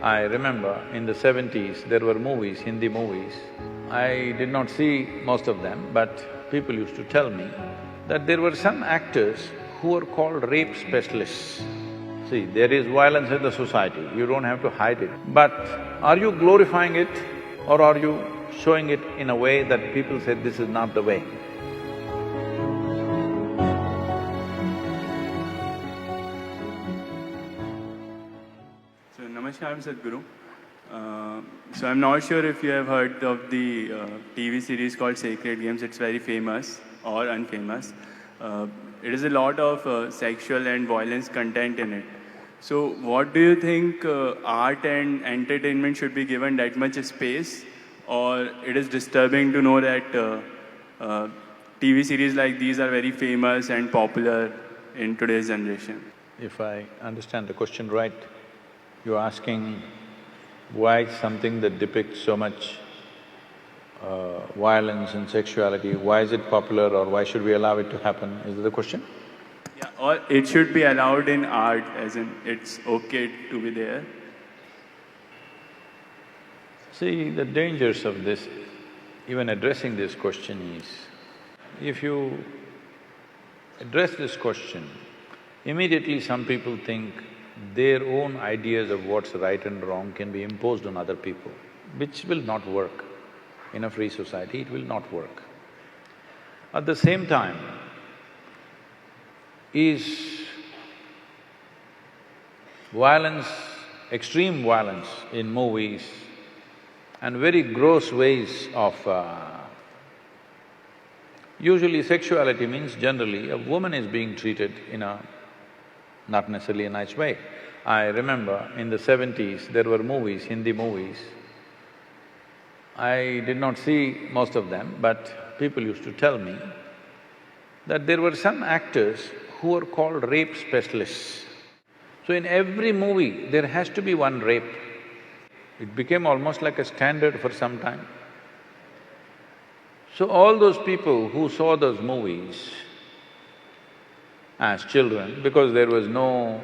I remember in the 70s, there were movies, Hindi movies. I did not see most of them, but people used to tell me that there were some actors who were called rape specialists. See, there is violence in the society, you don't have to hide it. But are you glorifying it or are you showing it in a way that people say this is not the way? So, namaskar, I'm Sadhguru. So I'm not sure if you have heard of the TV series called Sacred Games. It's very famous or unfamous. It is a lot of sexual and violence content in it. So what do you think art and entertainment should be given that much space, or it is disturbing to know that TV series like these are very famous and popular in today's generation? If I understand the question right, you're asking why something that depicts so much violence and sexuality, why is it popular or why should we allow it to happen? Is that the question? Yeah, or it should be allowed in art, as in it's okay to be there. See, the dangers of this, even addressing this question is, if you address this question, immediately some people think their own ideas of what's right and wrong can be imposed on other people, which will not work. In a free society, it will not work. At the same time, is violence, extreme violence in movies and very gross ways of… Usually sexuality means generally a woman is being treated in a not necessarily a nice way. I remember in the 70s, there were movies, Hindi movies. I did not see most of them, but people used to tell me that there were some actors who were called rape specialists. So in every movie, there has to be one rape. It became almost like a standard for some time. So all those people who saw those movies as children, because there was no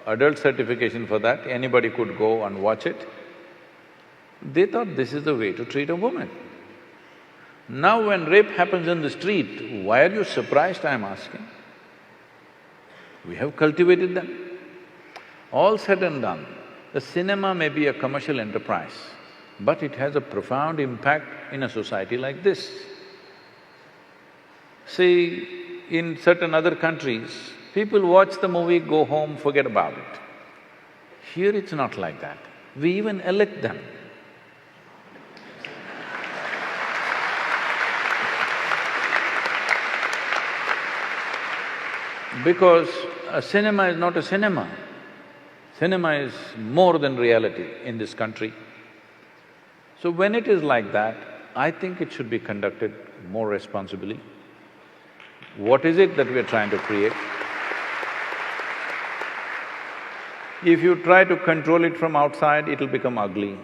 adult certification for that, anybody could go and watch it, they thought this is the way to treat a woman. Now when rape happens in the street, why are you surprised, I'm asking? We have cultivated them. All said and done, the cinema may be a commercial enterprise, but it has a profound impact in a society like this. See, in certain other countries, people watch the movie, go home, forget about it. Here it's not like that. We even elect them. Because a cinema is not a cinema. Cinema is more than reality in this country. So when it is like that, I think it should be conducted more responsibly. What is it that we are trying to create? If you try to control it from outside, it'll become ugly.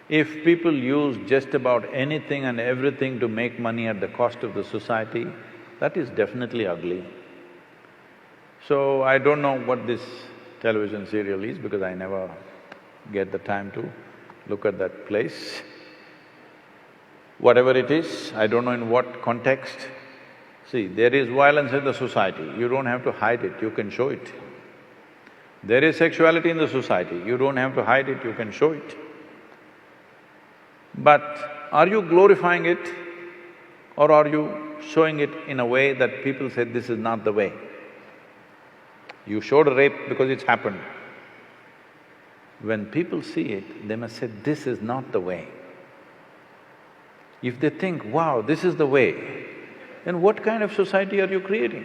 If people use just about anything and everything to make money at the cost of the society, that is definitely ugly. So I don't know what this television serial is because I never get the time to look at that place. Whatever it is, I don't know in what context. See, there is violence in the society, you don't have to hide it, you can show it. There is sexuality in the society, you don't have to hide it, you can show it. But are you glorifying it or are you showing it in a way that people say this is not the way? You showed a rape because it's happened. When people see it, they must say, this is not the way. If they think, wow, this is the way, then what kind of society are you creating?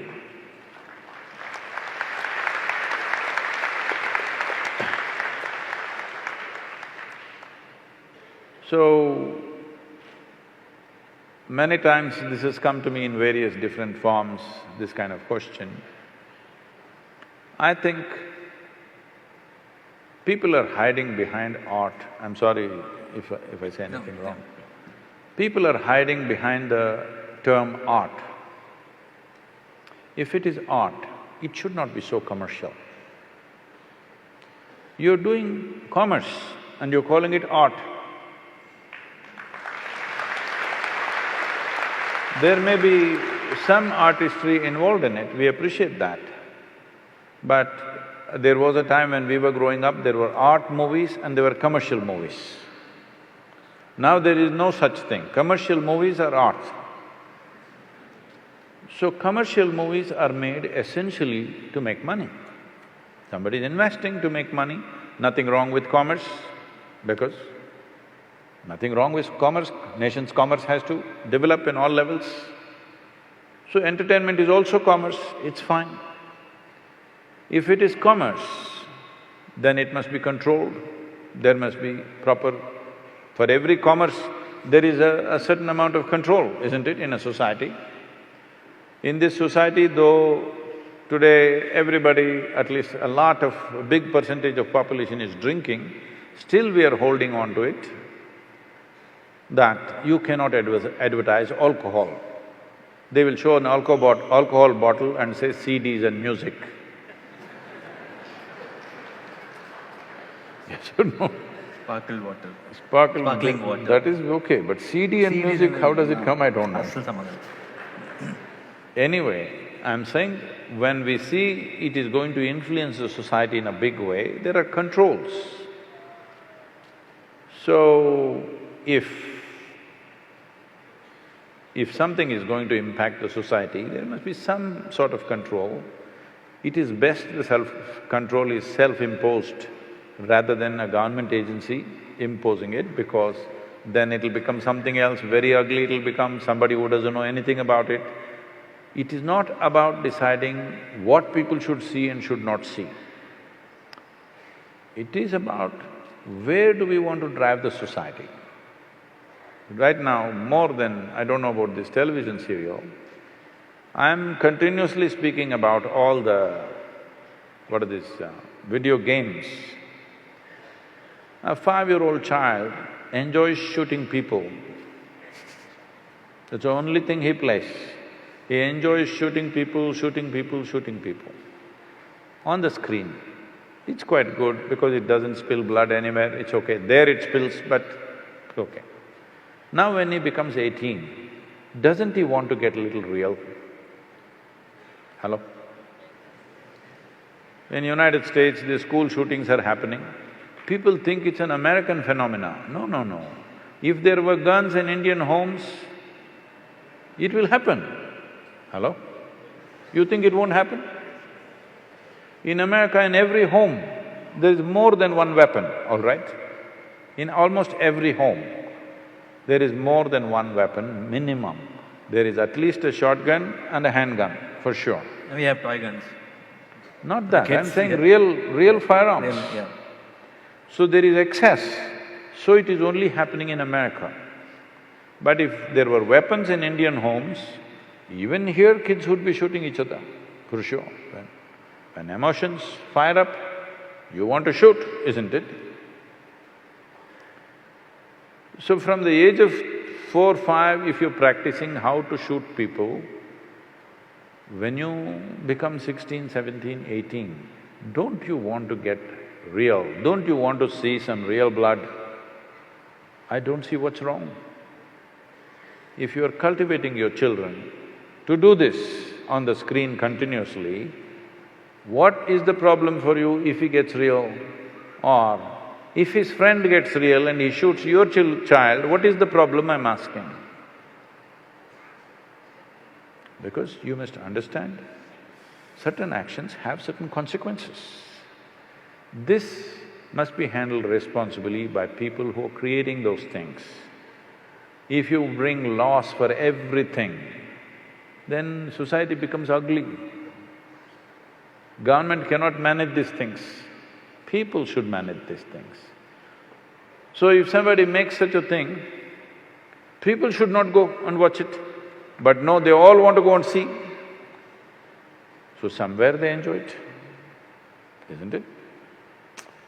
So, many times this has come to me in various different forms, this kind of question. I think people are hiding behind art. I'm sorry if I say anything wrong. People are hiding behind the term art. If it is art, it should not be so commercial. You're doing commerce and you're calling it art. There may be some artistry involved in it, we appreciate that. But there was a time when we were growing up, there were art movies and there were commercial movies. Now there is no such thing, commercial movies are art. So commercial movies are made essentially to make money. Somebody is investing to make money, nothing wrong with commerce, because nothing wrong with commerce, nation's commerce has to develop in all levels. So entertainment is also commerce, it's fine. If it is commerce, then it must be controlled, there must be proper… For every commerce, there is a certain amount of control, isn't it, in a society? In this society, though today everybody, at least a big percentage of population is drinking, still we are holding on to it that you cannot advertise alcohol. They will show an alcohol bottle and say CDs and music. Yes or no? Sparkle water. Sparkling water. That is okay, but CD and music, how does it come, I don't know. Anyway, I'm saying when we see it is going to influence the society in a big way, there are controls. So, if something is going to impact the society, there must be some sort of control. It is best the self-control is self-imposed rather than a government agency imposing it, because then it'll become something else very ugly, it'll become somebody who doesn't know anything about it. It is not about deciding what people should see and should not see. It is about where do we want to drive the society. Right now, more than… I don't know about this television serial, I'm continuously speaking about all the… what are these… video games. A 5-year-old child enjoys shooting people. That's the only thing he plays. He enjoys shooting people on the screen. It's quite good because it doesn't spill blood anywhere, it's okay. There it spills, but it's okay. Now when he becomes 18, doesn't he want to get a little real? Hello? In United States, the school shootings are happening. People think it's an American phenomena. No, no, no. If there were guns in Indian homes, it will happen. Hello? You think it won't happen? In America, in every home, there is more than one weapon, all right? In almost every home, there is more than one weapon, minimum. There is at least a shotgun and a handgun, for sure. And we have toy guns. Not that, I'm saying real firearms. Yeah. So there is excess, so it is only happening in America. But if there were weapons in Indian homes, even here kids would be shooting each other, for sure. When emotions fire up, you want to shoot, isn't it? So from the age of 4, 5, if you're practicing how to shoot people, when you become 16, 17, 18, don't you want to get real? Don't you want to see some real blood? I don't see what's wrong. If you are cultivating your children to do this on the screen continuously, what is the problem for you if he gets real? Or if his friend gets real and he shoots your child, what is the problem, I'm asking? Because you must understand, certain actions have certain consequences. This must be handled responsibly by people who are creating those things. If you bring laws for everything, then society becomes ugly. Government cannot manage these things, people should manage these things. So if somebody makes such a thing, people should not go and watch it. But no, they all want to go and see. So somewhere they enjoy it, isn't it?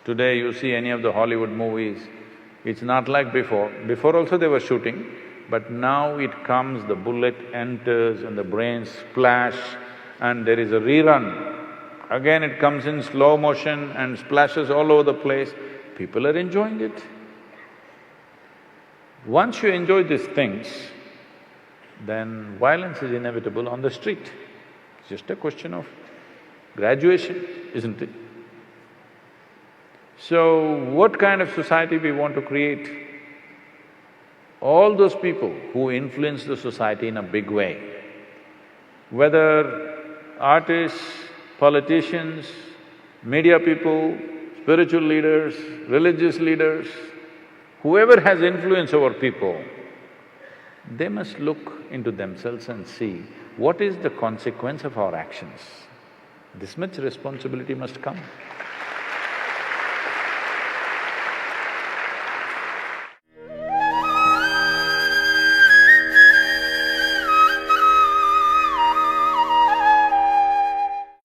Today you see any of the Hollywood movies, it's not like before. Before also they were shooting, but now it comes, the bullet enters and the brains splash and there is a rerun. again it comes in slow motion and splashes all over the place, people are enjoying it. Once you enjoy these things, then violence is inevitable on the street. It's just a question of graduation, isn't it? So, what kind of society we want to create? All those people who influence the society in a big way, whether artists, politicians, media people, spiritual leaders, religious leaders, whoever has influence over people, they must look into themselves and see what is the consequence of our actions. This much responsibility must come.